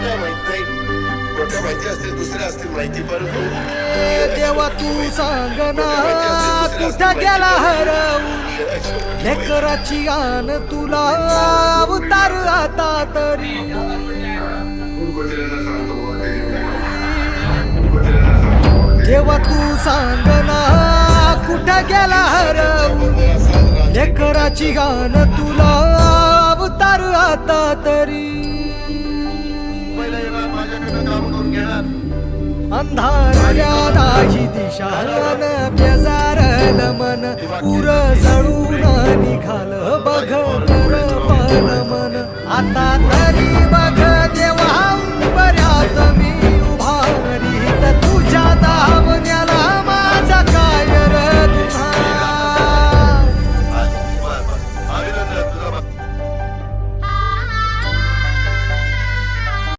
काय माहित नाही, खोट्या माहिती असतील, दुसऱ्या असतील माहिती. परंतु देवा तू सांग ना कुठं गेला हरवून लेकराची आन तुला अवतार आता तरी. देवा तू सांग ना कुठं गेला हरवून लेकराची गान तुला अवतार आता तरी. अंधारल्या नाही दिशा बेजारल मन पुर जळून निघाल बघ पर मन आता